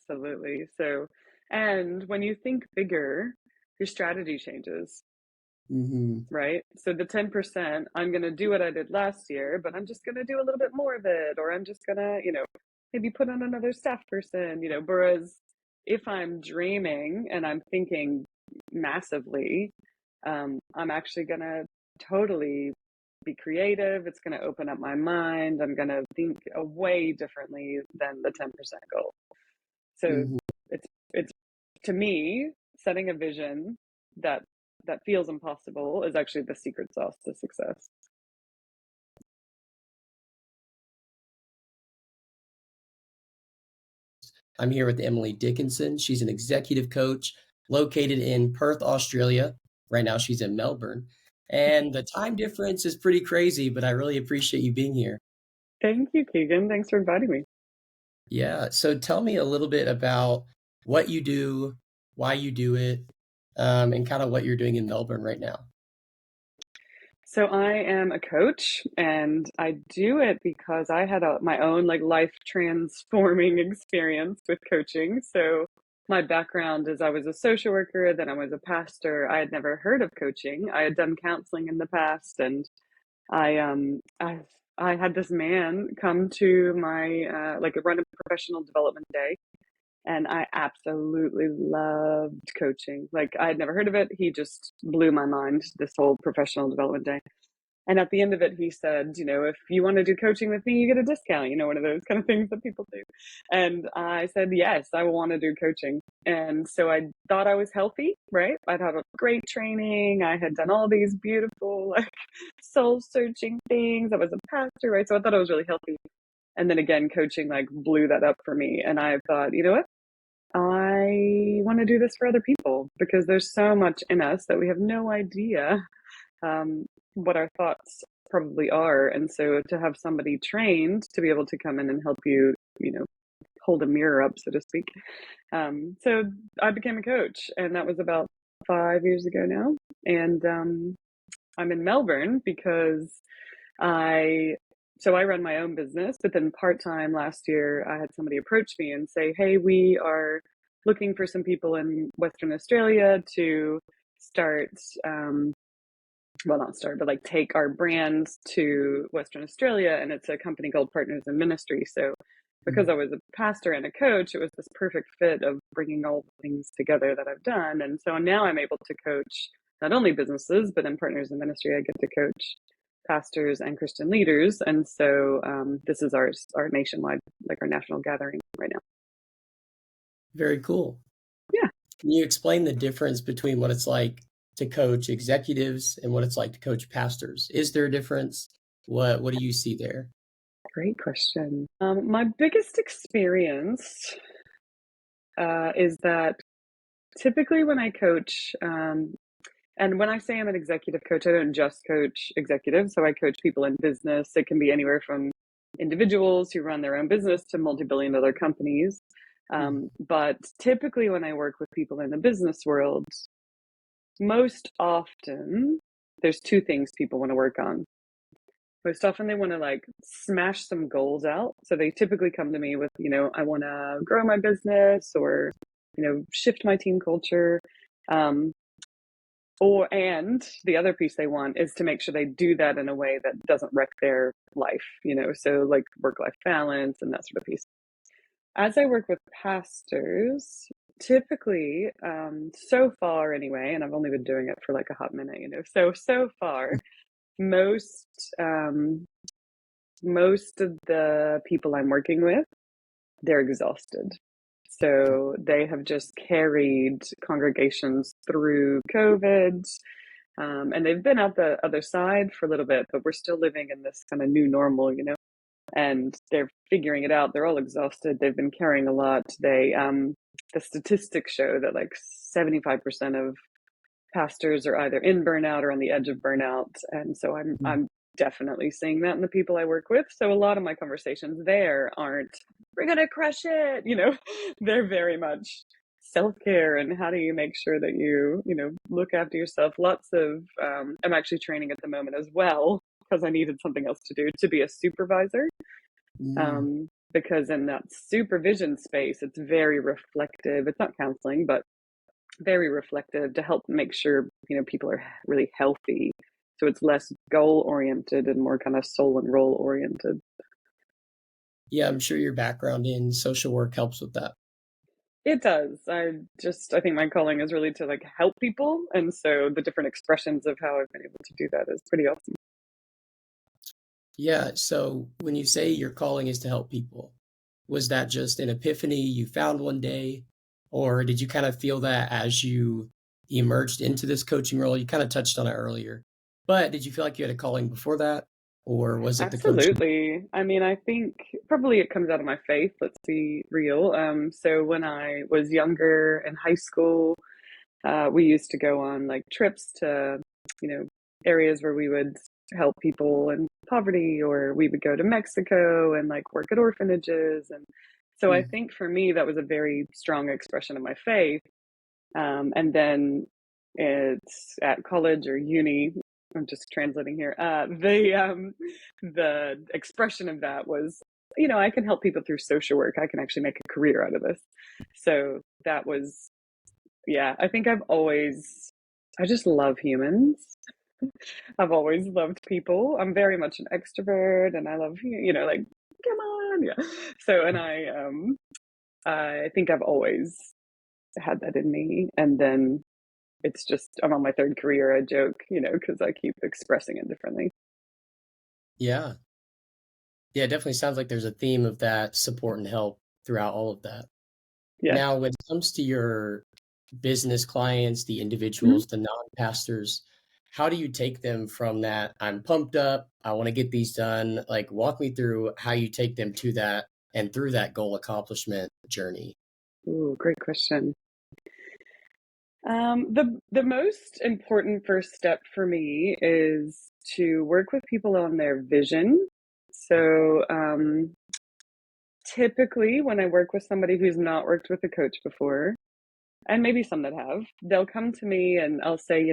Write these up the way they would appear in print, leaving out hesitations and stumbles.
Absolutely. So, and when you think bigger, your strategy changes, Hmm. right? So the 10%, I'm going to do what I did last year, but I'm just going to do a little bit more of it, or I'm just going to, maybe put on another staff person, whereas if I'm dreaming and I'm thinking massively, I'm actually going to totally be creative. It's going to open up my mind. I'm going to think way differently than the 10% goal. So Hmm. it's to me, setting a vision that feels impossible is actually the secret sauce to success. I'm here with Emily Dickinson. She's an executive coach located in Perth, Australia. Right now, she's in Melbourne. And the time difference is pretty crazy, but I really appreciate you being here. Thank you, Keegan. Thanks for inviting me. Yeah. So tell me a little bit about what you do, why you do it, and kind of what you're doing in Melbourne right now. So I am a coach, and I do it because I had my own like life transforming experience with coaching. So my background is I was a social worker, then I was a pastor. I had never heard of coaching. I had done counseling in the past, and I I had this man come to my like run a professional development day, and I absolutely loved coaching. Like I had never heard of it. He just blew my mind this whole professional development day. And at the end of it, he said, if you want to do coaching with me, you get a discount, one of those kind of things that people do. And I said, yes, I want to do coaching. And so I thought I was healthy, right? I'd had a great training. I had done all these beautiful, like soul searching things. I was a pastor, right? So I thought I was really healthy. And then again, coaching like blew that up for me. And I thought, you know what? I want to do this for other people because there's so much in us that we have no idea um, what our thoughts probably are. And so to have somebody trained to be able to come in and help you, hold a mirror up, so to speak. So I became a coach, and that was about 5 years ago now. And I'm in Melbourne because I so I run my own business, but then part-time last year I had somebody approach me and say, "Hey, we are looking for some people in Western Australia to start well, not start, but like take our brand to Western Australia." And it's a company called Partners in Ministry. So because I was a pastor and a coach, it was this perfect fit of bringing all the things together that I've done. And so now I'm able to coach not only businesses, but in Partners in Ministry, I get to coach pastors and Christian leaders. And so this is our nationwide, like our national gathering right now. Very cool. Yeah, Can you explain the difference between what it's like to coach executives and what it's like to coach pastors? Is there a difference? What do you see there? great question. My biggest experience is that typically when I coach, and when I say I'm an executive coach, I don't just coach executives. So I coach people in business. It can be anywhere from individuals who run their own business to multi-billion dollar companies. Mhm. But typically when I work with people in the business world, most often there's two things people want to work on. Most often they want to like smash some goals out. So they typically come to me with, I want to grow my business or, shift my team culture. Um, and the other piece they want is to make sure they do that in a way that doesn't wreck their life, so like work life balance and that sort of piece. As I work with pastors, typically, so far anyway, and I've only been doing it for like a hot minute, so far, most most of the people I'm working with, they're exhausted. So they have just carried congregations through COVID. And they've been out the other side for a little bit, but we're still living in this kind of new normal. And they're figuring it out. They're all exhausted. They've been carrying a lot. The statistics show that like 75% of pastors are either in burnout or on the edge of burnout. And so I'm definitely seeing that in the people I work with. So a lot of my conversations there aren't, we're going to crush it. They're very much self-care and how do you make sure that you look after yourself. Lots of, I'm actually training at the moment as well because I needed something else to do to be a supervisor. Mm. because in that supervision space, it's very reflective. It's not counseling, but very reflective to help make sure, people are really healthy. So it's less goal oriented and more kind of soul and role oriented. Yeah, I'm sure your background in social work helps with that. It does. I think my calling is really to like help people. And so the different expressions of how I've been able to do that is pretty awesome. Yeah, so when you say your calling is to help people, was that just an epiphany you found one day? Or did you kind of feel that as you emerged into this coaching role? You kind of touched on it earlier, but did you feel like you had a calling before that? Or was it the coaching? Absolutely. I mean, I think probably it comes out of my faith. Let's be real. So when I was younger in high school, we used to go on like trips to, you know, areas where we would help people in poverty, or we would go to Mexico and like work at orphanages. And so I Mm, think for me, that was a very strong expression of my faith. And then it's at college or uni. I'm just translating here. The expression of that was, I can help people through social work. I can actually make a career out of this. So that was, yeah. I think I just love humans. I've always loved people. I'm very much an extrovert, and I love, like, come on, yeah. So, and I think I've always had that in me, and then it's just I'm on my third career, I joke, because I keep expressing it differently. yeah. Yeah, it definitely sounds like there's a theme of that support and help throughout all of that. Yes. Now, when it comes to your business clients, the Mhm. individuals, the non-pastors, how do you take them from that, "I'm pumped up, I wanna get these done," like, walk me through how you take them to that and through that goal accomplishment journey? Ooh, great question. The most important first step for me is to work with people on their vision. So, typically, when I work with somebody who's not worked with a coach before, and maybe some that have, they'll come to me and I'll say,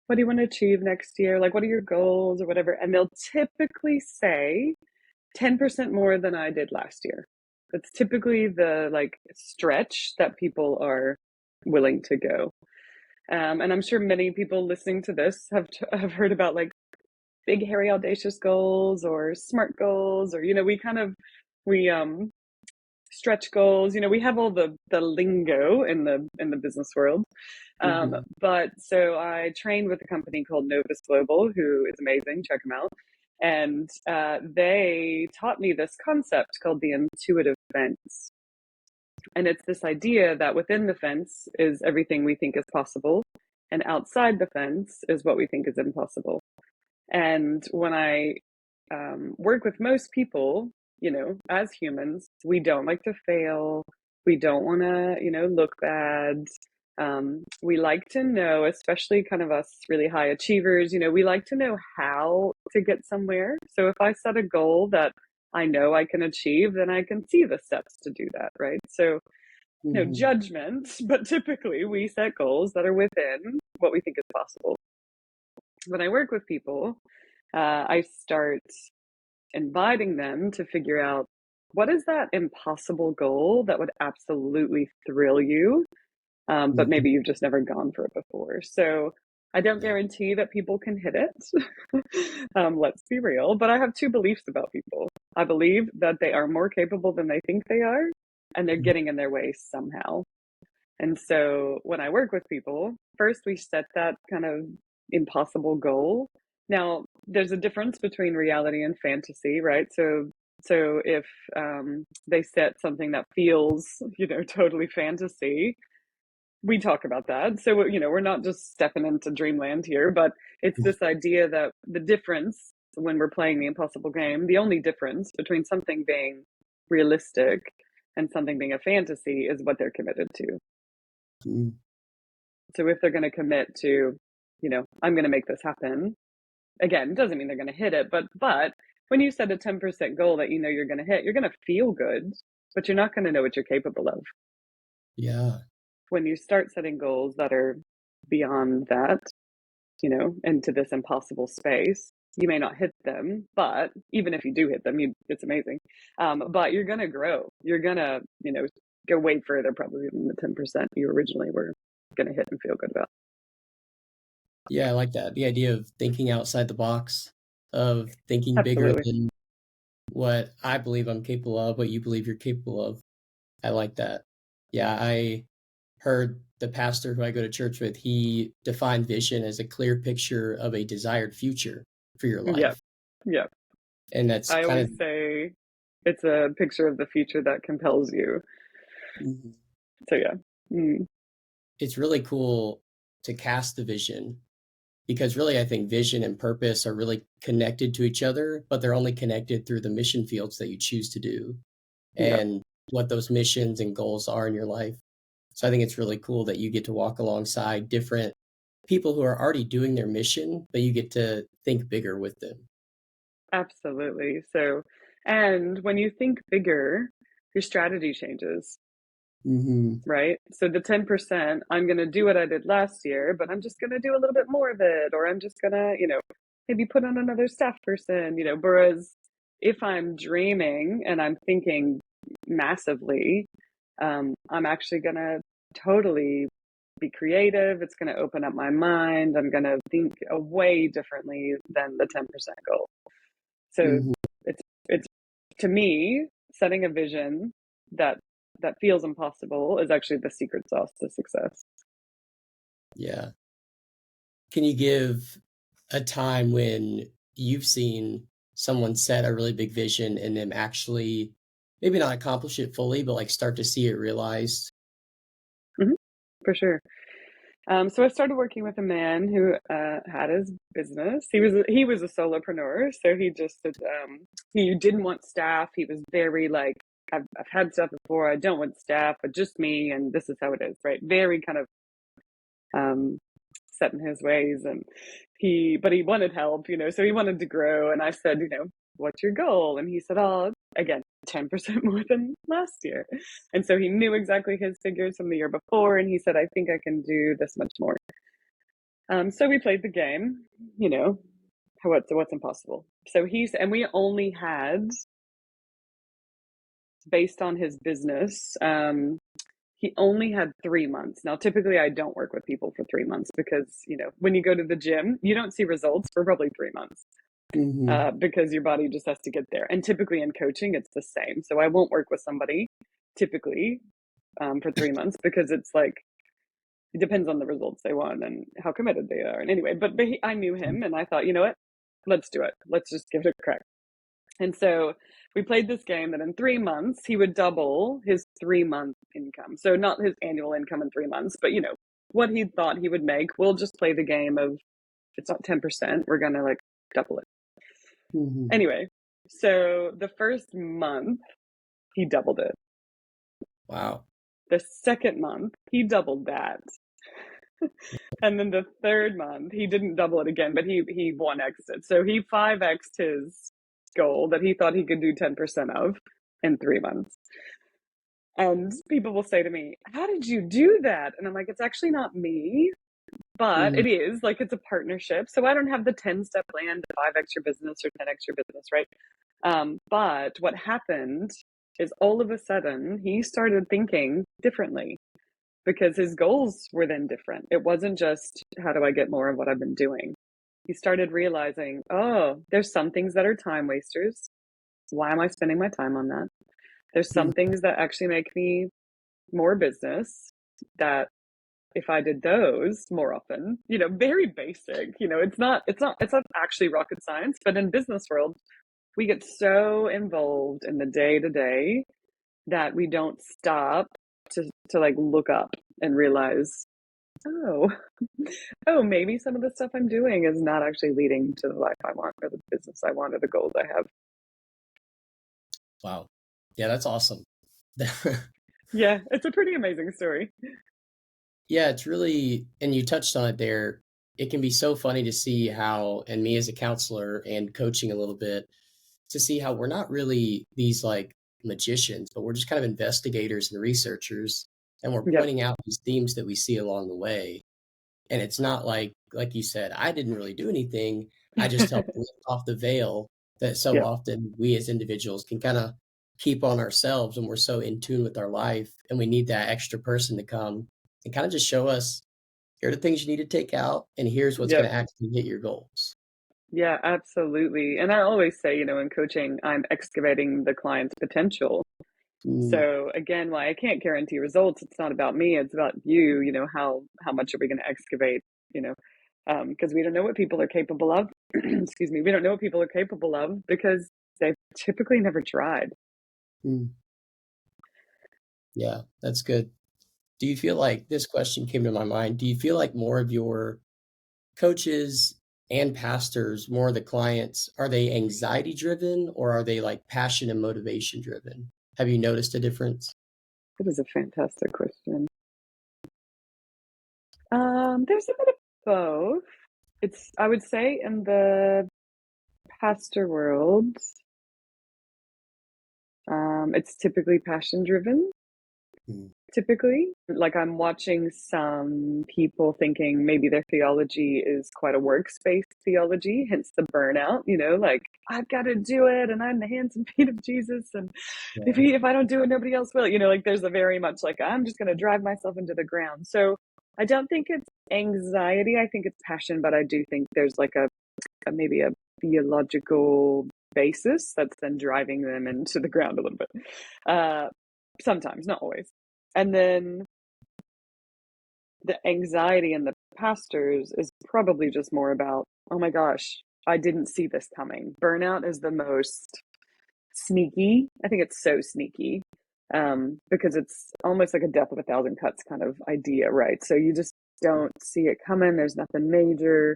what do you want to achieve next year? Like, what are your goals or whatever? And they'll typically say 10% more than I did last year. That's typically the like stretch that people are willing to go. And I'm sure many people listening to this have heard about like big, hairy, audacious goals or smart goals, or we stretch goals. We have all the lingo in the business world. Mhm. But so I trained with a company called Novus Global, who is amazing. Check them out. And they taught me this concept called the intuitive fence. And it's this idea that within the fence is everything we think is possible, and outside the fence is what we think is impossible. And when I work with most people, as humans, we don't like to fail. We don't want to, look bad. We like to know, especially kind of us really high achievers, we like to know how to get somewhere. So if I set a goal that I know I can achieve, then I can see the steps to do that, right? So no Mhm. judgment, but typically we set goals that are within what we think is possible. When I work with people, I start inviting them to figure out what is that impossible goal that would absolutely thrill you, but Mhm. maybe you've just never gone for it before. So I don't Yeah. guarantee that people can hit it. Let's be real. But I have two beliefs about people. I believe that they are more capable than they think they are, and they're Mhm. getting in their way somehow. And so when I work with people, first we set that kind of impossible goal. Now, there's a difference between reality and fantasy, right? So if they set something that feels, totally fantasy, we talk about that. So, we're not just stepping into dreamland here, but it's this idea that the difference when we're playing the impossible game, the only difference between something being realistic and something being a fantasy is what they're committed to. Mhm. So if they're going to commit to, I'm going to make this happen, again, doesn't mean they're going to hit it, but when you set a 10% goal that you're going to hit, you're going to feel good, but you're not going to know what you're capable of. Yeah. When you start setting goals that are beyond that, into this impossible space, You may not hit them, but even if you do hit them, it's amazing. But you're gonna grow. You're gonna, go way further probably than the 10% you originally were gonna hit and feel good about. Yeah, I like that. The idea of thinking outside the box, of thinking bigger Absolutely. than what I believe I'm capable of, what you believe you're capable of. I like that. Yeah, I heard the pastor who I go to church with, he defined vision as a clear picture of a desired future for your Yep. life. Yep. And that's I kind always of say it's a picture of the future that compels you. Mhm. So yeah. Mm. It's really cool to cast the vision because really I think vision and purpose are really connected to each other, but they're only connected through the mission fields that you choose to do Yep. and what those missions and goals are in your life. So I think it's really cool that you get to walk alongside different people who are already doing their mission, but you get to think bigger with them. Absolutely. So, and when you think bigger, your strategy changes, Mhm. right? So the 10%, I'm going to do what I did last year, but I'm just going to do a little bit more of it, or I'm just going to, maybe put on another staff person, whereas if I'm dreaming and I'm thinking massively, I'm actually going to totally be creative. It's going to open up my mind. I'm going to think way differently than the 10% goal. So Mhm. it's to me, setting a vision that feels impossible is actually the secret sauce to success. Yeah. Can you give a time when you've seen someone set a really big vision and them actually maybe not accomplish it fully, but like start to see it realized? Mhm, for sure. So I started working with a man who had his business. He was a solopreneur, so he didn't want staff. He was very like, I've had staff before. I don't want staff, but just me, and this is how it is, right? Very kind of um, set in his ways, and but he wanted help, so he wanted to grow. And I said, what's your goal? And he said, oh, again, 10% more than last year. And so he knew exactly his figures from the year before, and he said, I think I can do this much more. So we played the game, you know, what's impossible. And we only had, based on his business, he only had 3 months. Now, typically, I don't work with people for 3 months because, when you go to the gym, you don't see results for probably 3 months Mhm. because your body just has to get there. And typically in coaching, it's the same. So I won't work with somebody typically for 3 months because it's like, it depends on the results they want and how committed they are. And anyway, I knew him and I thought, you know what? Let's do it. Let's just give it a crack. And so we played this game that in 3 months, he would double his 3 month income. So not his annual income in 3 months, but what he thought he would make. We'll just play the game of, it's not 10%, we're going to like double it. Mhm. Anyway, so the first month, he doubled it. Wow. The second month, he doubled that. And then the third month, he didn't double it again, but he 1x'd it. So he 5x'd his goal that he thought he could do 10% of in 3 months. And people will say to me, how did you do that? And I'm like, it's actually not me, but Mhm. it is like, it's a partnership. So I don't have the 10-step plan to 5x your business or 10x your business, right? But what happened is all of a sudden he started thinking differently because his goals were then different. It wasn't just, how do I get more of what I've been doing? He started realizing, oh, there's some things that are time wasters. Why am I spending my time on that? There's some Mhm. things that actually make me more business that if I did those more often, very basic, it's not actually rocket science, but in business world, we get so involved in the day to day that we don't stop to like look up and realize, oh, oh, maybe some of the stuff I'm doing is not actually leading to the life I want or the business I want or the goals I have. Wow. Yeah, that's awesome. Yeah, it's a pretty amazing story. Yeah, it's really, and you touched on it there. It can be so funny to see how, and me as a counselor and coaching a little bit, to see how we're not really these like magicians, but we're just kind of investigators and researchers, and we're Yep. pointing out these themes that we see along the way. And it's not like you said, I didn't really do anything. I just help lift off the veil that so Yep, often we as individuals can kind of keep on ourselves when we're so in tune with our life. And we need that extra person to come and kind of just show us, here are the things you need to take out, and here's what's going yep. to actually hit your goals. Yeah, absolutely. And I always say, in coaching, I'm excavating the client's potential. Mm, So again, why I can't guarantee results, it's not about me, it's about you, how much are we going to excavate, you know, because we don't know what people are capable of. Excuse me, we don't know what people are capable of because they've typically never tried. mm, yeah, that's good. Do you feel like this question came to my mind? Do you feel like more of your coaches and pastors, more of the clients, are they anxiety driven or are they like passion and motivation driven? Have you noticed a difference? That is a fantastic question. There's a bit of both. I would say in the pastor world, it's typically passion driven. Mm, Typically, like I'm watching some people thinking maybe their theology is quite a workspace theology, hence the burnout, like I've got to do it and I'm the hands and feet of Jesus. And yeah. if I don't do it, nobody else will, like there's a very much like I'm just going to drive myself into the ground. So I don't think it's anxiety. I think it's passion, but I do think there's like maybe a theological basis that's then driving them into the ground a little bit. Uh, Sometimes, not always. And then the anxiety in the pastors is probably just more about, oh my gosh, I didn't see this coming. Burnout is the most sneaky. I think it's so sneaky because it's almost like a death of a thousand cuts kind of idea, right? So you just don't see it coming. There's nothing major.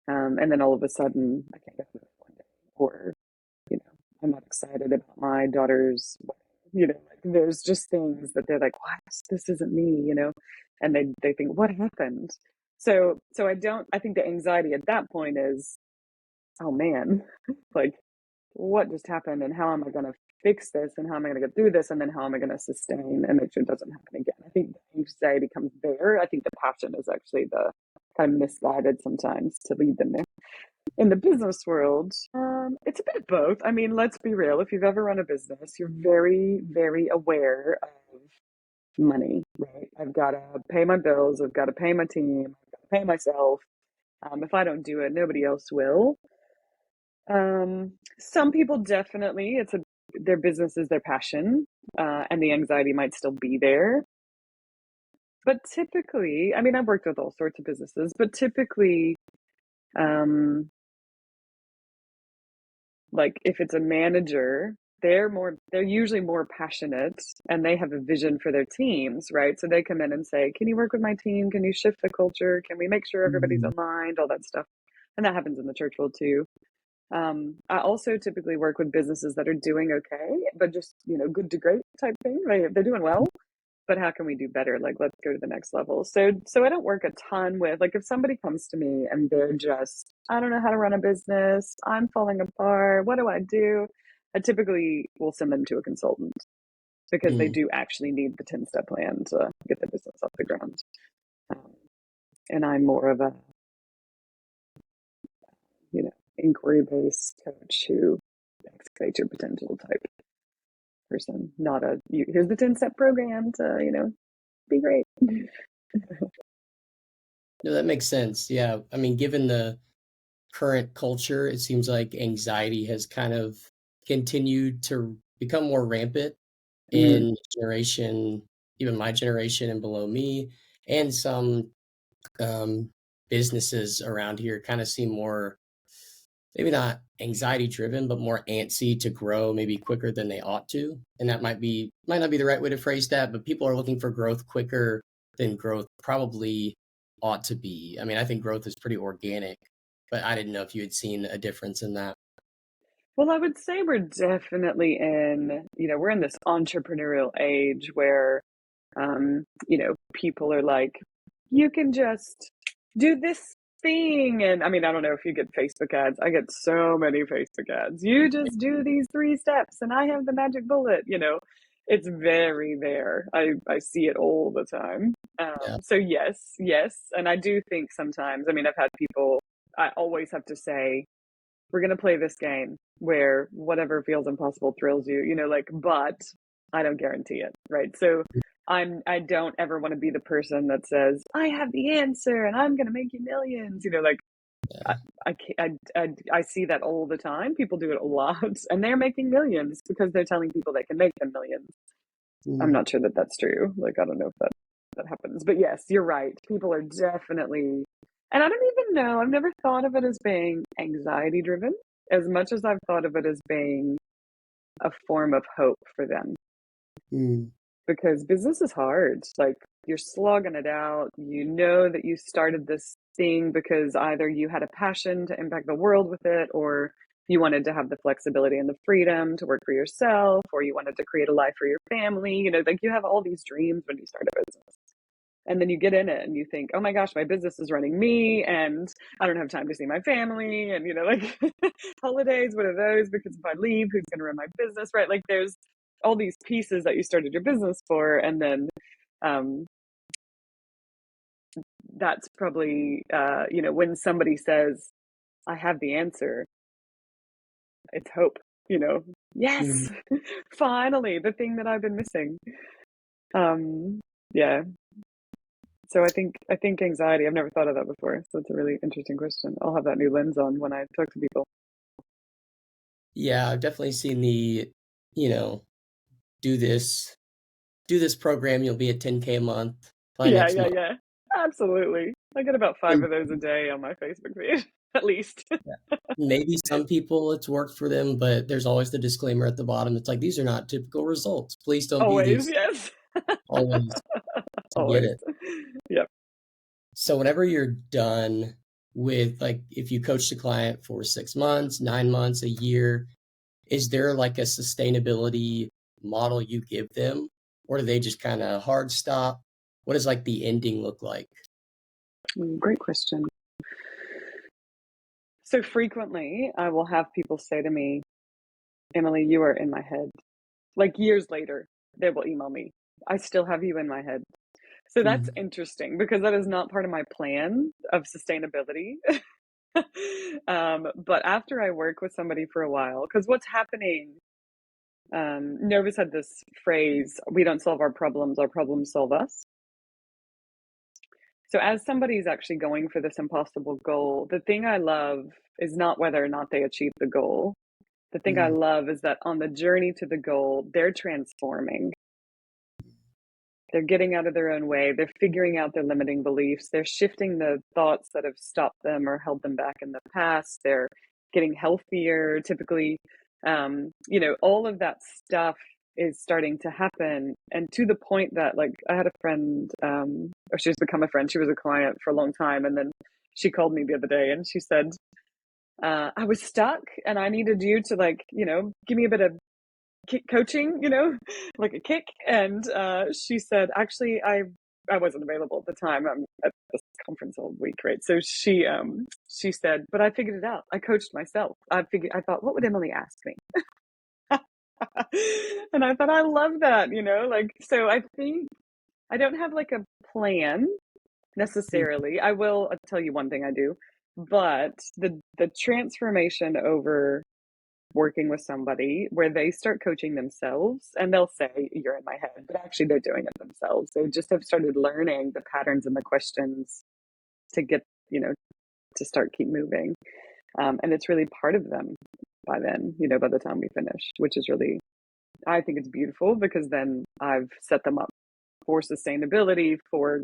And then all of a sudden, I can't get through it one day. Or, I'm not excited about my daughter's wedding. Like there's just things that they're like, what? This isn't me, and they think, what happened? So I think the anxiety at that point is, oh man, like what just happened and how am I going to fix this and how am I going to get through this and then how am I going to sustain and make sure it doesn't happen again? I think the anxiety comes there. I think the passion is actually the kind of misguided sometimes to lead them there. In the business world, it's a bit of both. I mean, let's be real. If you've ever run a business, you're very, very aware of money, right? I've got to pay my bills. I've got to pay my team. I've got to pay myself. If I don't do it, nobody else will. Some people definitely, their business is their passion, and the anxiety might still be there. But typically, I mean, I've worked with all sorts of businesses, but typically, um, like if it's a manager, they're usually more passionate and they have a vision for their teams, right? So they come in and say, can you work with my team? Can you shift the culture? Can we make sure everybody's Mm, aligned? All that stuff. And that happens in the church world too. I also typically work with businesses that are doing okay, but just, good to great type thing. They're doing well, but how can we do better? Like, let's go to the next level. So I don't work a ton with, like, if somebody comes to me and they're just, I don't know how to run a business, I'm falling apart, what do I do? I typically will send them to a consultant because they mm. do actually need the 10-step plan to get the business off the ground. Um, and I'm more of a, inquiry based coach who excavates your potential type person, not here's the 10-step program to, be great. No, that makes sense. Yeah. I mean, given the current culture, it seems like anxiety has kind of continued to become more rampant Mm, in generation, even my generation and below me, and some um, businesses around here kind of seem more, maybe not anxiety driven, but more antsy to grow maybe quicker than they ought to. And that might not be the right way to phrase that, but people are looking for growth quicker than growth probably ought to be. I mean, I think growth is pretty organic, but I didn't know if you had seen a difference in that. well, I would say we're definitely we're in this entrepreneurial age where, people are like, you can just do this thing. And I mean, I don't know if you get Facebook ads. I get so many Facebook ads. You just do these 3 steps and I have the magic bullet, it's very there. I see it all the time. Yeah. So yes. And I do think sometimes, I mean, I've had people, I always have to say, we're going to play this game where whatever feels impossible thrills you, like, but I don't guarantee it, right? So I don't ever want to be the person that says, I have the answer and I'm going to make you millions, like, I, Yeah. I see that all the time. People do it a lot and they're making millions because they're telling people they can make them millions. I'm Mm, not sure that that's true. Like, I don't know if that happens, but yes, you're right. People are definitely, and I don't even know, I've never thought of it as being anxiety driven as much as I've thought of it as being a form of hope for them, mm, because business is hard. Like, you're slogging it out. You know that you started this thing because either you had a passion to impact the world with it, or you wanted to have the flexibility and the freedom to work for yourself, or you wanted to create a life for your family. Like, you have all these dreams when you start a business. And then you get in it and you think, oh my gosh, my business is running me and I don't have time to see my family. And, like, holidays, what are those? Because if I leave, who's going to run my business, right? Like, there's all these pieces that you started your business for. And then um, that's probably, when somebody says, I have the answer, it's hope, yes, mm. finally, the thing that I've been missing. Um, yeah. So I think anxiety, I've never thought of that before. So it's a really interesting question. I'll have that new lens on when I talk to people. Yeah, I've definitely seen you know, do this do this program, you'll be at 10K a month by Yeah, next yeah, month. yeah. Absolutely. I get about five And of those a day on my Facebook feed, at least. yeah, maybe some people it's worked for them, but there's always the disclaimer at the bottom. It's like, these are not typical results. Please don't view Always, these yes. always to get Always. it. Yep. So whenever you're done with like if you coached a client for 6 months, 9 months, a year, is there like a sustainability model you give them? Or do they just kind of hard stop? What does like the ending look like? Great question. So frequently, I will have people say to me, Emily, you are in my head. Like, years later, they will email me. I still have you in my head. So that's Mm, interesting because that is not part of my plan of sustainability. But after I work with somebody for a while, because what's happening, Novus had this phrase, we don't solve our problems solve us. So as somebody's actually going for this impossible goal, the thing I love is not whether or not they achieve the goal. The thing I mm, love is that on the journey to the goal, they're transforming. They're getting out of their own way. They're figuring out their limiting beliefs. They're shifting the thoughts that have stopped them or held them back in the past. They're getting healthier, typically. All of that stuff is starting to happen. And to the point that, like, I had a friend, or she's become a friend. She was a client for a long time. And then she called me the other day and she said, I was stuck and I needed you to, like, give me a bit of coaching, like a kick. And she said, actually, I wasn't available at the time. I'm at this conference all week, right? So she said, but I figured it out. I coached myself. I thought, what would Emily ask me? And I thought, I love that, like, so I think I don't have like a plan mm, necessarily. I'll tell you one thing I do, but the transformation over working with somebody where they start coaching themselves and they'll say, you're in my head, but actually they're doing it themselves. They just have started learning the patterns and the questions to get, to start keep moving. And it's really part of them by then, by the time we finish, which is really, I think it's beautiful because then I've set them up for sustainability, for,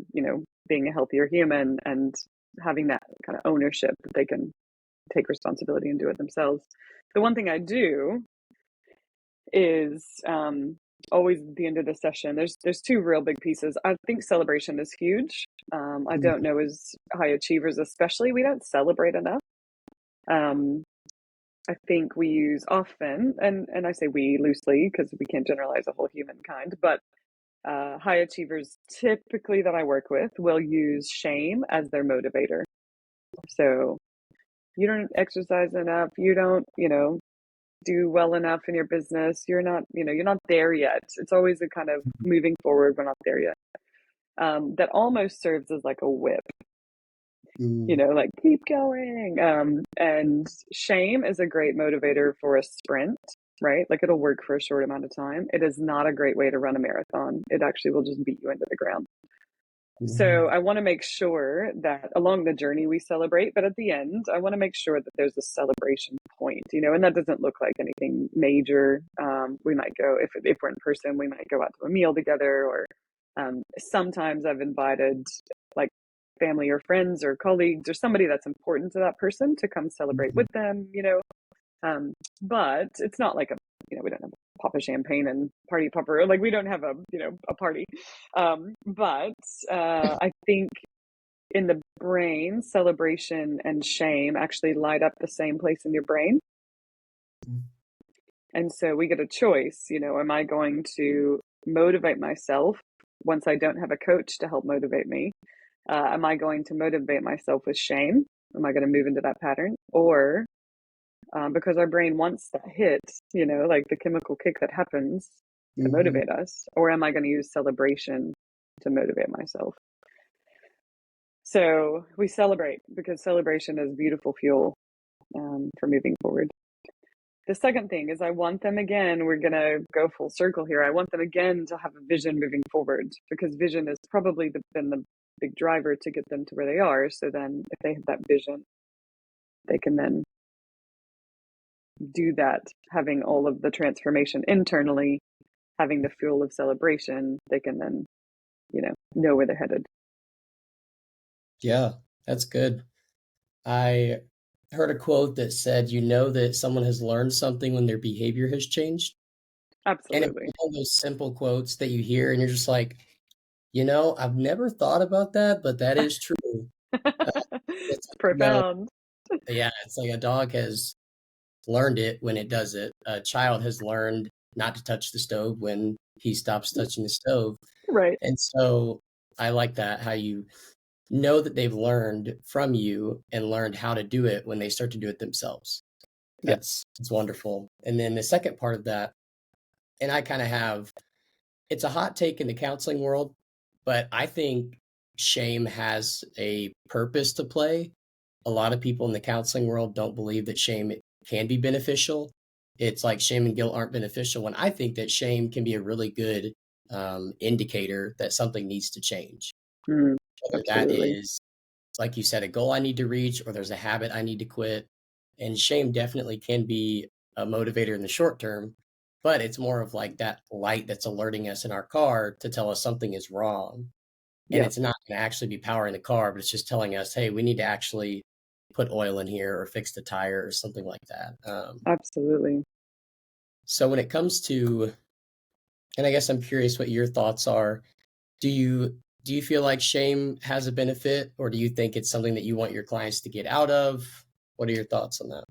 being a healthier human and having that kind of ownership that they can take responsibility and do it themselves. The one thing I do is always at the end of the session. There's two real big pieces. I think celebration is huge. I mm, don't know, as high achievers, especially, we don't celebrate enough. Um, I think we use often, and I say we loosely because we can't generalize a whole humankind, but high achievers typically that I work with will use shame as their motivator. So you don't exercise enough, you don't, do well enough in your business, you're not there yet. It's always a kind of moving forward, we're not there yet. That almost serves as like a whip. Mm, like keep going. And shame is a great motivator for a sprint, right? Like it'll work for a short amount of time. It is not a great way to run a marathon. It actually will just beat you into the ground. So mhm, I want to make sure that along the journey we celebrate, but at the end, I want to make sure that there's a celebration point, and that doesn't look like anything major. We might go, if we're in person, we might go out to a meal together, or sometimes I've invited like family or friends or colleagues or somebody that's important to that person to come celebrate mhm. with them. Um, but it's not like we don't have a pop of champagne and party popper. Like we don't have a party. But I think in the brain, celebration and shame actually light up the same place in your brain. And so we get a choice, am I going to motivate myself once I don't have a coach to help motivate me? Am I going to motivate myself with shame? Am I going to move into that pattern? Or because our brain wants that hit, like the chemical kick that happens to Mhm. motivate us? Or am I going to use celebration to motivate myself? So we celebrate because celebration is beautiful fuel for moving forward. The second thing is I want them again, we're going to go full circle here. I want them again to have a vision moving forward because vision has probably been the big driver to get them to where they are. So then if they have that vision, they can then do that, having all of the transformation internally, having the fuel of celebration, they can then, know where they're headed. Yeah, that's good. I heard a quote that said, "You know that someone has learned something when their behavior has changed." And it's Absolutely. one of those simple quotes that you hear and you're just like, I've never thought about that, but that is true." Uh, it's like, Profound. yeah, it's like a dog has learned it when it does it. A child has learned not to touch the stove when he stops touching the stove. Right. And so I like that, how you know that they've learned from you and learned how to do it when they start to do it themselves. Yeah. It's wonderful. And then the second part of that, and I kind of have it's a hot take in the counseling world, but I think shame has a purpose to play. A lot of people in the counseling world don't believe that shame can be beneficial. It's like shame and guilt aren't beneficial when I think that shame can be a really good indicator that something needs to change. Mm, Whether that absolutely. is, like you said, a goal I need to reach or there's a habit I need to quit. And shame definitely can be a motivator in the short term, but it's more of like that light that's alerting us in our car to tell us something is wrong. And Yeah. it's not going to actually be powering the car, but it's just telling us, hey, we need to actually put oil in here or fix the tire or something like that. Absolutely. So when it comes to, and I guess I'm curious what your thoughts are. Do you do you feel like shame has a benefit, or do you think it's something that you want your clients to get out of? What are your thoughts on that?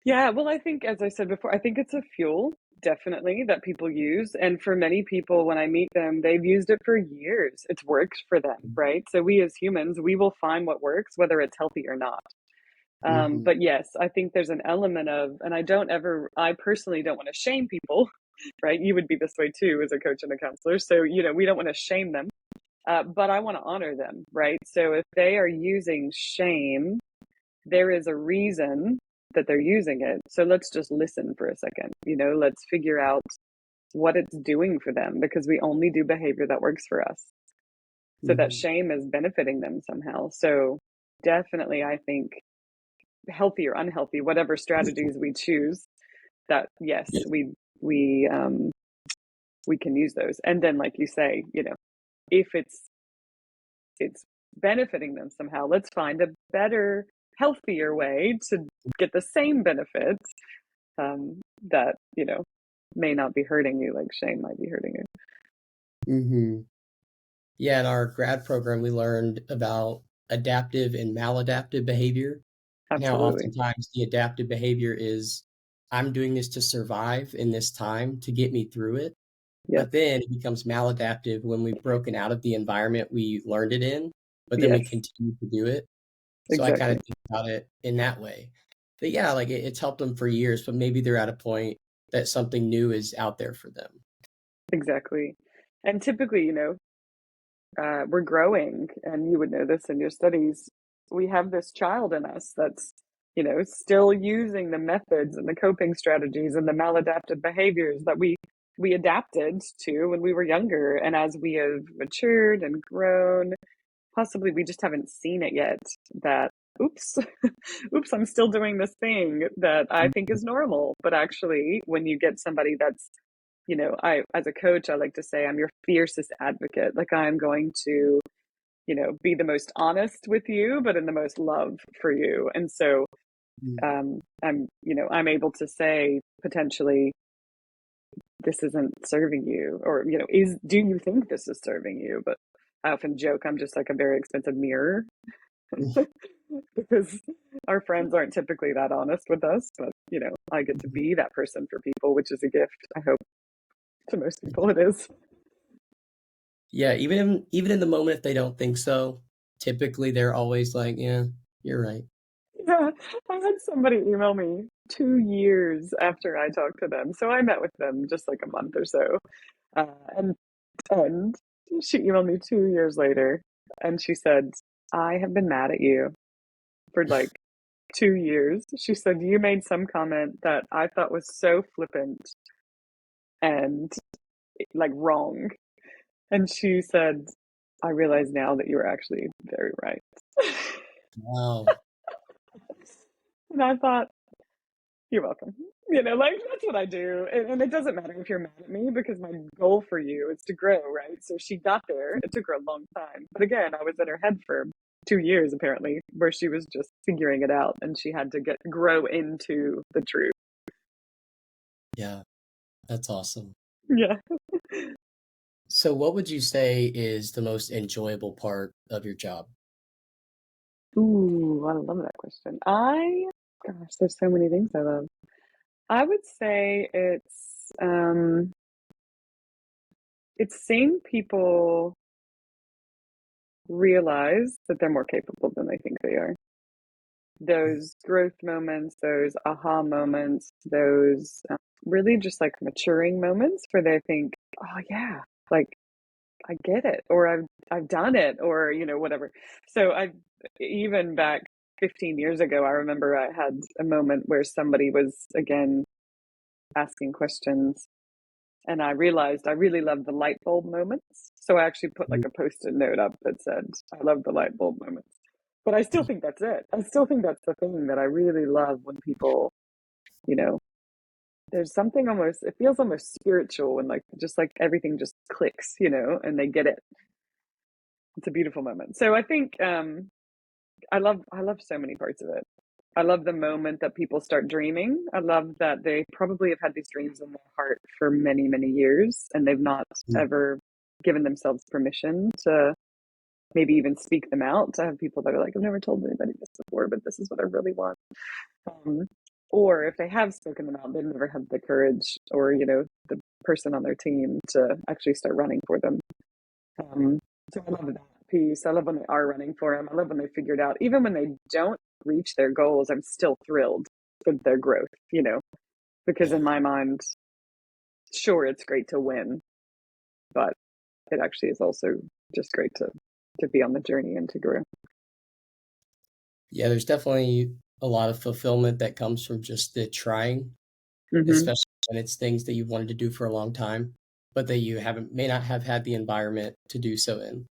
Yeah, well, I think, as I said before, I think it's a fuel, definitely, that people use. And for many people, when I meet them, they've used it for years. It's worked for them, right? So we as humans, we will find what works, whether it's healthy or not. Mhm, But yes, I think there's an element of, and I personally don't want to shame people, right? You would be this way too as a coach and a counselor. So, we don't want to shame them, but I want to honor them, right? So if they are using shame, there is a reason that they're using it. So let's just listen for a second. Let's figure out what it's doing for them because we only do behavior that works for us. So that mhm. shame is benefiting them somehow. So definitely, I think healthy or unhealthy, whatever strategies we choose, that yes, Yeah, we can use those. And then, like you say, if it's benefiting them somehow, let's find a better, healthier way to get the same benefits that may not be hurting you like shame might be hurting you. mhm. Yeah, in our grad program, we learned about adaptive and maladaptive behavior, and how Absolutely. oftentimes the adaptive behavior is, "I'm doing this to survive in this time to get me through it." Yes. But then it becomes maladaptive when we've broken out of the environment we learned it in, but then we Yes. continue to do it. So I kinda Exactly. think about it in that way. But yeah, like it's helped them for years, but maybe they're at a point that something new is out there for them. Exactly. And typically, we're growing, and you would know this in your studies. we have this child in us that's, still using the methods and the coping strategies and the maladaptive behaviors that we adapted to when we were younger. And as we have matured and grown, possibly we just haven't seen it yet that, oops, oops, I'm still doing this thing that I think is normal. But actually, when you get somebody that's, as a coach, I like to say I'm your fiercest advocate. Like I'm going to, be the most honest with you, but in the most love for you. And so Mhm. I'm able to say potentially, this isn't serving you, or, do you think this is serving you? But I often joke I'm just like a very expensive mirror because our friends aren't typically that honest with us. But, I get to be that person for people, which is a gift. I hope to most people it is. Yeah, even in the moment if they don't think so, typically they're always like, "Yeah, you're right." Yeah, I had somebody email me 2 years after I talked to them. So I met with them just like a month or so. Uh, and and she emailed me 2 years later and she said, I have been mad at you for like 2 years. She said, you made some comment that I thought was so flippant and like wrong. And she said, I realize now that you were actually very right. Wow. And I thought, you're welcome. Like that's what I do. And it doesn't matter if you're mad at me because my goal for you is to grow, right? So she got there. It took her a long time. But again, I was in her head for 2 years apparently, where she was just figuring it out and she had to grow into the truth. Yeah, that's awesome. Yeah. So what would you say is the most enjoyable part of your job? Ooh, I love that question. Gosh, there's so many things I love. I would say it's seeing people realize that they're more capable than they think they are. Those growth moments, those aha moments, those really just like maturing moments where they think, oh yeah, like I get it, or I've done it, or whatever. So I even back 15 years ago, I remember I had a moment where somebody was again asking questions, and I realized I really love the light bulb moments. So I actually put like a post-it note up that said, I love the light bulb moments. But I still think that's it. I still think that's the thing that I really love when people, you know, there's something almost, it feels almost spiritual and like just like everything just clicks, and they get it. It's a beautiful moment. So I think I love so many parts of it. I love the moment that people start dreaming. I love that they probably have had these dreams in their heart for many, many years and they've not Mhm. ever given themselves permission to maybe even speak them out. I have people that are like, I've never told anybody this before, but this is what I really want. Um, or if they have spoken them out, they've never had the courage or, the person on their team to actually start running for them. Um, so I love that piece. I love when they are running for them. I love when they figure it out. Even when they don't reach their goals, I'm still thrilled with their growth, because Yeah. in my mind, sure, it's great to win, but it actually is also just great to be on the journey and to grow. Yeah, there's definitely a lot of fulfillment that comes from just the trying, Hmm. especially when it's things that you've wanted to do for a long time, but that you haven't may not have had the environment to do so in.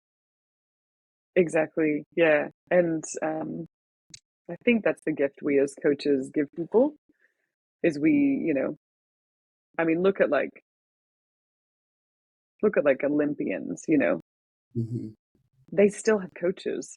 Exactly. Yeah. And I think that's the gift we as coaches give people is we, I mean, look at like Olympians, Mhm. they still have coaches,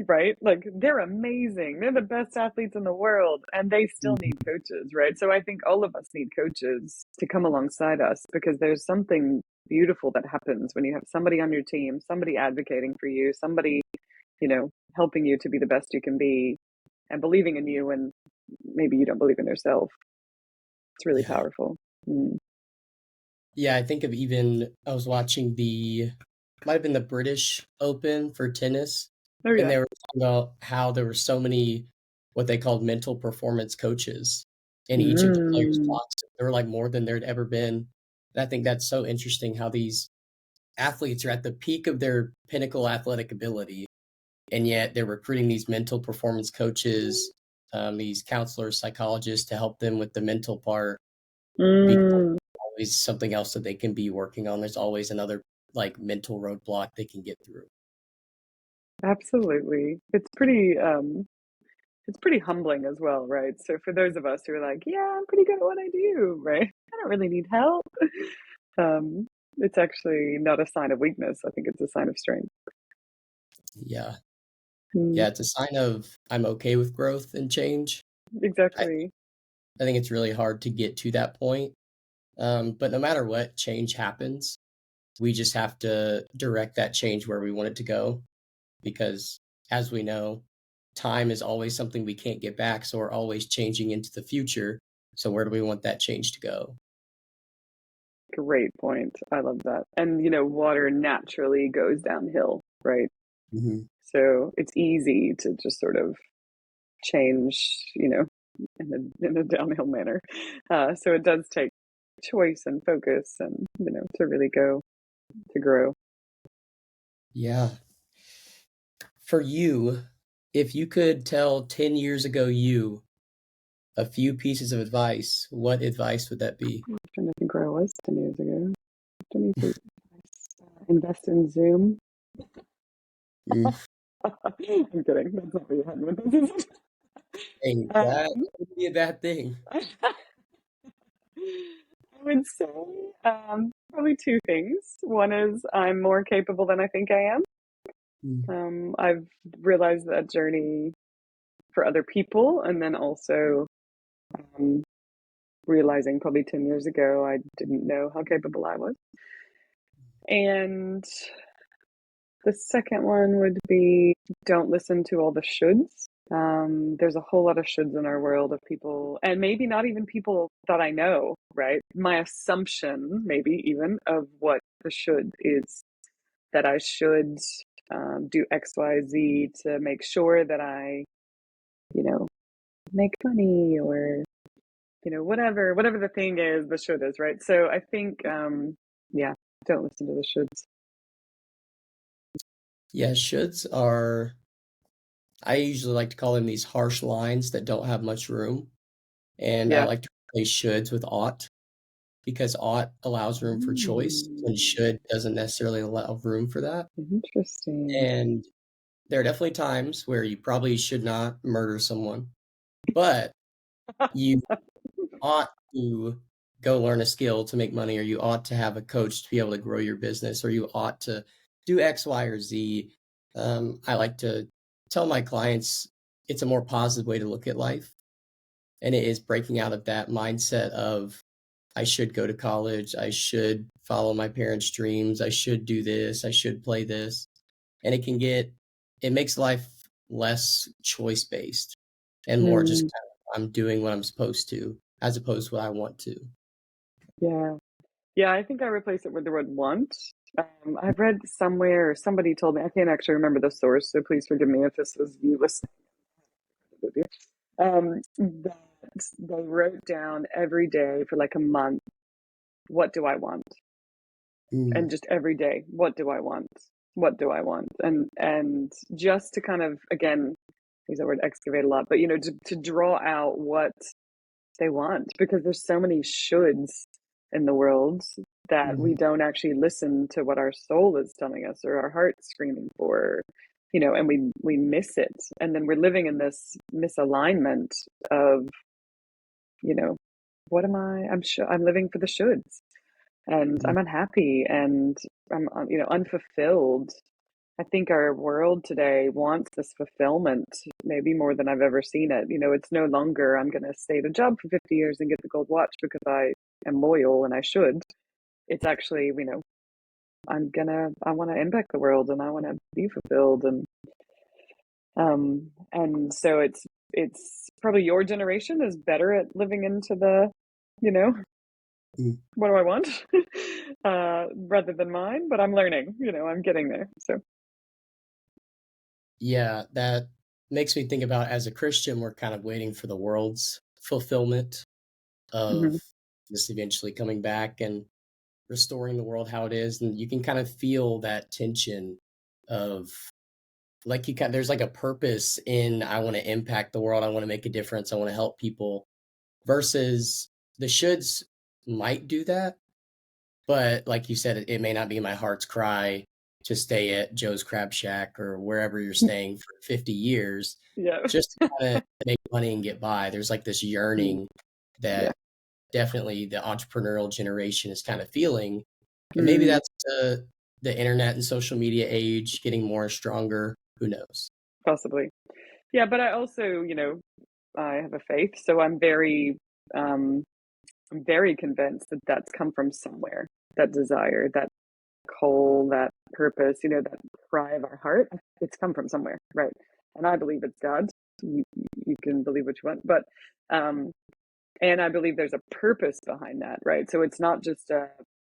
right? Like they're amazing. They're the best athletes in the world and they still need Mhm. coaches, right? So I think all of us need coaches to come alongside us because there's something beautiful that happens when you have somebody on your team, somebody advocating for you, somebody, helping you to be the best you can be and believing in you when maybe you don't believe in yourself. It's really Yeah. powerful. Mm. Yeah, I think of even I was watching might have been the British Open for tennis, Oh and yeah. they were talking about how there were so many what they called mental performance coaches in each of the players' Mm. boxes. There were like more than there'd ever been. And I think that's so interesting how these athletes are at the peak of their pinnacle athletic ability, and yet they're recruiting these mental performance coaches, these counselors, psychologists to help them with the mental part because Mm, there's always something else that they can be working on. There's always another like mental roadblock they can get through. absolutely. It's pretty humbling as well, right? So for those of us who are like, yeah, I'm pretty good at what I do, right? I don't really need help. Um, it's actually not a sign of weakness. I think it's a sign of strength. Yeah. Mm, Yeah, it's a sign of I'm okay with growth and change. I exactly. I think it's really hard to get to that point. But no matter what change happens, we just have to direct that change where we want it to go because as we know, time is always something we can't get back, so we're always changing into the future. So where do we want that change to go? Great point. I love that. And, you know, water naturally goes downhill, right? Mhm. So it's easy to just sort of change, you know, in a downhill manner. So it does take choice and focus and, you know, to really go to grow. Yeah. For you, if you could tell 10 years ago you a few pieces of advice, what advice would that be? I'm trying to think where I was 10 years ago. 20 invest in Zoom. Mm, I'm kidding. That's not what you had with this. dang, that Um, would be a bad thing. I would say probably two things. One is I'm more capable than I think I am. Mm, I've realized that journey for other people, and then also um, realizing probably 10 years ago I didn't know how capable I was. And the second one would be don't listen to all the shoulds. There's a whole lot of shoulds in our world of people, and maybe not even people that I know, right? My assumption, maybe even, of what the should is that I should do X, Y, Z to make sure that I, you know, make money or, you know, whatever the thing is, the should is, right? So I think, yeah, don't listen to the shoulds. yeah, shoulds are I usually like to call them these harsh lines that don't have much room, and I Yeah. like to replace shoulds with ought because ought allows room for choice and Mm, should doesn't necessarily allow room for that. interesting. And there are definitely times where you probably should not murder someone, but you ought to go learn a skill to make money, or you ought to have a coach to be able to grow your business, or you ought to do X, Y, or Z. I like to tell my clients it's a more positive way to look at life. And it is breaking out of that mindset of I should go to college, I should follow my parents' dreams, I should do this, I should play this. And it makes life less choice based and more just Mm, kind of I'm doing what I'm supposed to as opposed to what I want to. yeah. Yeah, I think I replaced it with the word want. I've read somewhere, or somebody told me, I can't actually remember the source, so please forgive me if this was you listening with you. That they wrote down every day for like a month, what do I want? And Mm, just every day, what do I want? What do I want? And just to kind of again use that word excavate a lot, but you know, to draw out what they want because there's so many shoulds in the world that we mhm, don't actually listen to what our soul is telling us or our heart's screaming for, you know, and we miss it. And then we're living in this misalignment of, you know, what am I? I'm sure I'm living for the shoulds and mm, I'm unhappy and I'm, you know, unfulfilled. I think our world today wants this fulfillment maybe more than I've ever seen it. You know, it's no longer I'm going to stay at a job for 50 years and get the gold watch because I am loyal and I should. It's actually, you know, I want to impact the world and I want to be fulfilled and so it's probably your generation is better at living into the, you know, mm. what do I want? Rather than mine, but I'm learning, you know, I'm getting there. So, Yeah, that makes me think about as a Christian, we're kind of waiting for the world's fulfillment of mhm. this eventually coming back and restoring the world how it is. And you can kind of feel that tension of like you can there's like a purpose in I want to impact the world, I want to make a difference, I want to help people versus the shoulds might do that, but like you said, it may not be my heart's cry to stay at Joe's Crab Shack or wherever you're staying for 50 years Yeah. just to kind of make money and get by. There's like this Mm, yearning yeah. that definitely the entrepreneurial generation is kind of feeling. And maybe Mm, that's the internet and social media age getting more stronger. Who knows? possibly. Yeah, but I also, I have a faith, so um, I'm very convinced that that's come from somewhere. That desire, that call, that purpose, that cry of our heart. It's come from somewhere, right? And I believe it's God. You can believe what you want, but um, and I believe there's a purpose behind that, right? So it's not just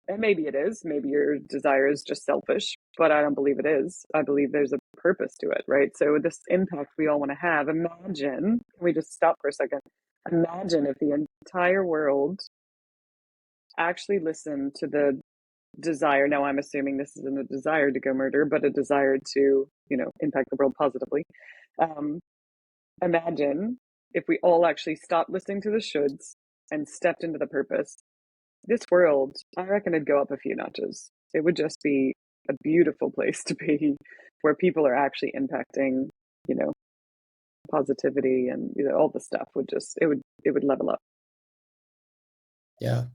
and maybe it is, maybe your desire is just selfish, but I don't believe it is. I believe there's a purpose to it, right? So this impact we all want to have. Imagine, can we just stop for a second? Imagine if the entire world actually listened to the desire. Now, I'm assuming this isn't a desire to go murder, but a desire to, impact the world positively. Um, Imagine if we all actually stopped listening to the shoulds and stepped into the purpose. This world, I reckon it'd go up a few notches. It would just be a beautiful place to be where people are actually impacting, you know, positivity and all the stuff would just it would level up. Yeah,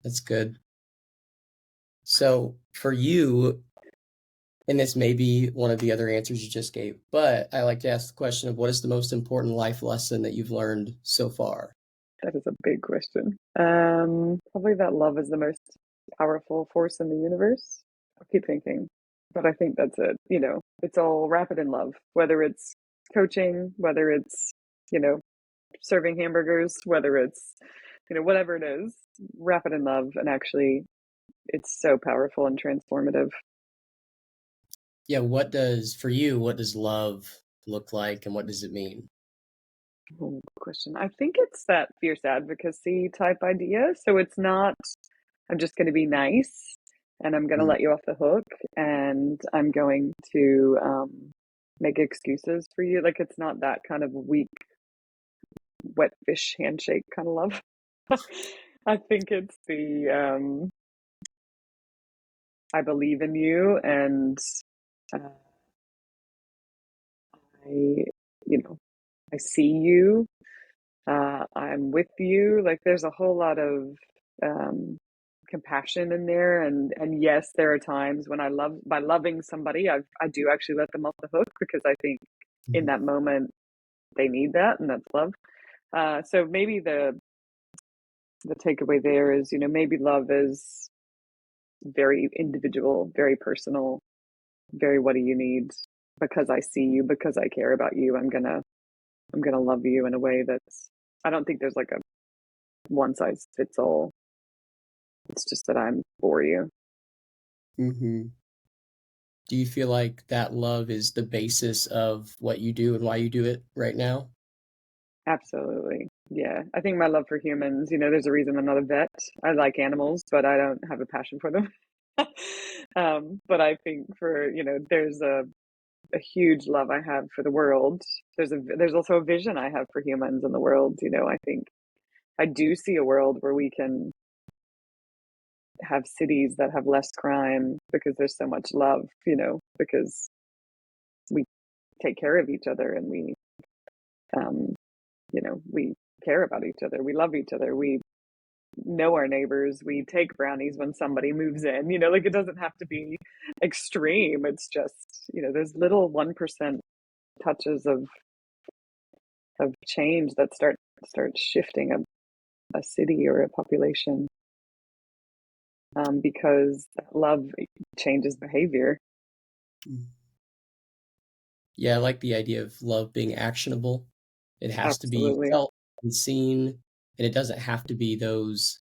that's good. So for you, and this may be one of the other answers you just gave, but I like to ask the question of what is the most important life lesson that you've learned so far? That is a big question. Probably that love is the most powerful force in the universe. I'll keep thinking, but I think that's it. It's all wrapped in love, whether it's coaching, whether it's, you know, serving hamburgers, whether it's, whatever it is, wrap it in love. And actually, it's so powerful and transformative. Yeah, what does love look like and what does it mean? Oh, good question. I think it's that fierce advocacy type idea. So it's not, I'm just going to be nice and I'm going to Mm, let you off the hook and I'm going to make excuses for you. Like it's not that kind of weak, wet fish handshake kind of love. I think it's I believe in you and uh, I, you know, I see you. I'm with you. Like there's a whole lot of um, compassion in there, and yes, there are times when I love by loving somebody, I do actually let them off the hook because I think in mhm. that moment they need that, and that's love. So maybe the takeaway there is, maybe love is very individual, very personal, very what do you need? Because I see you, because I care about you, I'm gonna love you in a way that's I don't think there's like a one size fits all. It's just that I'm for you. Mhm. Do you feel like that love is the basis of what you do and why you do it right now? Absolutely. Yeah. I think my love for humans, there's a reason I'm not a vet. I like animals, but I don't have a passion for them. But I think there's a huge love I have for the world. There's also a vision I have for humans in the world. I think I do see a world where we can have cities that have less crime because there's so much love, because we take care of each other and um, we care about each other. We love each other. We know our neighbors. We take brownies when somebody moves in. Like it doesn't have to be extreme. It's just, there's little 1% touches of change that start shifting a city or a population because that love changes behavior. Mm. Yeah, I like the idea of love being actionable. It has to be Absolutely. felt and seen, and it doesn't have to be those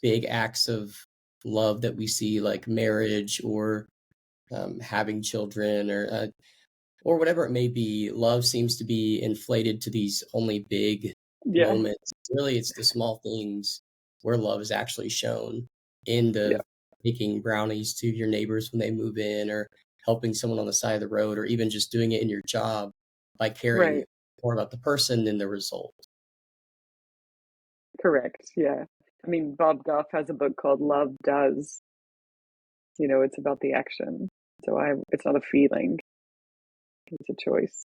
big acts of love that we see, like marriage or having children or whatever it may be. Love seems to be inflated to these only big Yeah. moments. Really, it's the small things where love is actually shown in Yeah. the making brownies to your neighbors when they move in or helping someone on the side of the road or even just doing it in your job by caring Right. more about the person than the result. Correct. Yeah. I mean, Bob Goff has a book called Love Does. It's about the action. So it's not a feeling, it's a choice.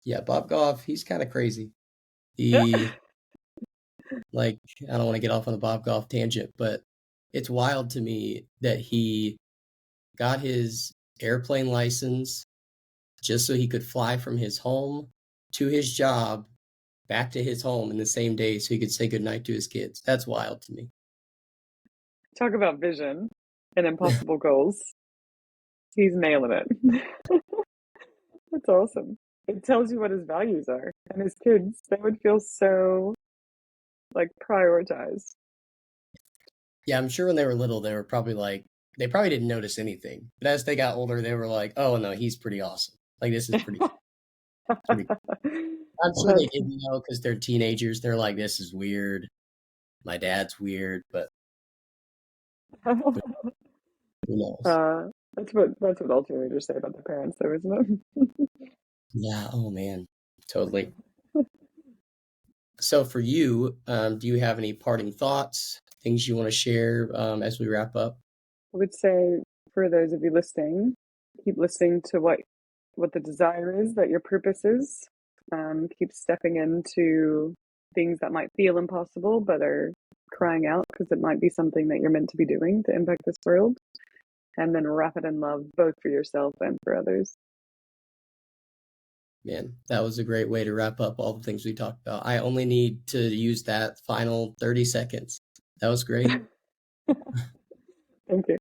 Yeah, Bob Goff, he's kind of crazy. Yeah. He like I don't want to get off on a Bob Goff tangent, but it's wild to me that he got his airplane license just so he could fly from his home to his job back to his home in the same day so he could say goodnight to his kids. That's wild to me. Talk about vision and impossible goals. He's nailing it. That's awesome. It tells you what his values are. And his kids, they would feel so like prioritized. Yeah, I'm sure when they were little, they were probably like, they probably didn't notice anything. But as they got older, they were like, oh no, he's pretty awesome. Like, this is pretty. I'm sure they That's didn't know because they're teenagers. They're like, this is weird. My dad's weird, but who knows? uh that's what all teenagers say about their parents though, isn't it? Yeah. Oh man, totally. So for you, do you have any parting thoughts, things you want to share as we wrap up? I would say for those of you listening, keep listening to what the desire is, that your purpose is. Keep stepping into things that might feel impossible, but are crying out because it might be something that you're meant to be doing to impact this world. And then wrap it in love, both for yourself and for others. Man, that was a great way to wrap up all the things we talked about. I only need to use that final 30 seconds. That was great. Thank you.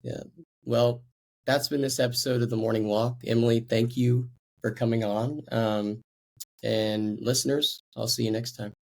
Yeah. Well, that's been this episode of The Morning Walk. Emily, thank you for coming on. And listeners, I'll see you next time.